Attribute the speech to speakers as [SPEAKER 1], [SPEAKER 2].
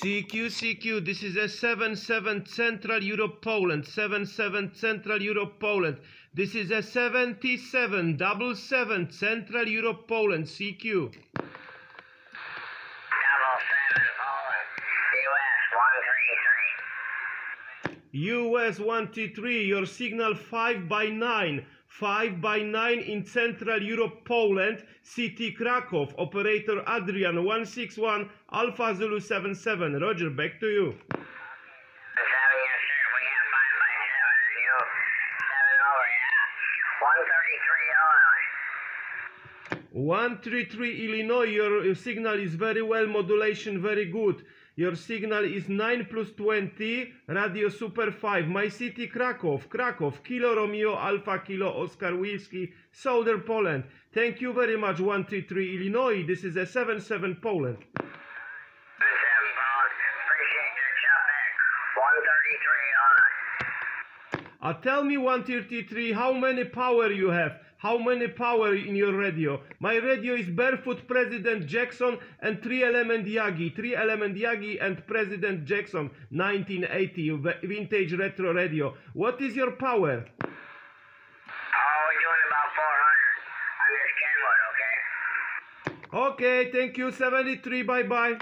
[SPEAKER 1] CQ, this is a 77 Central Europe, Poland. 77 Central Europe, Poland. This is a 77 77 Central Europe, Poland. CQ.
[SPEAKER 2] 77 Poland.
[SPEAKER 1] US 133, your signal 5 by 9. 5 by 9 in Central Europe, Poland, City Krakow, operator Adrian 161 Alpha Zulu 77. Roger, back to you.
[SPEAKER 2] 7, yes sir, we have 5 by 7, you 7 over, yeah. 133 Illinois.
[SPEAKER 1] 133 Illinois, your signal is very well, modulation very good. Your signal is 9 plus 20, radio super 5. My city Krakow, Kilo Romeo Alpha Kilo Oscar Whiskey, Southern Poland. Thank you very much, 133 Illinois. This is a 77 Poland.
[SPEAKER 2] 77 Poland, appreciate your shout back. 133 Illinois.
[SPEAKER 1] Tell me, 133, how many power you have? How many power in your radio? My radio is Barefoot President Jackson and 3-element Yagi. 3-element Yagi and President Jackson 1980 vintage retro radio. What is your power?
[SPEAKER 2] Oh, we're doing about 400 on this Kenwood, okay?
[SPEAKER 1] Okay, thank you, 73, bye-bye.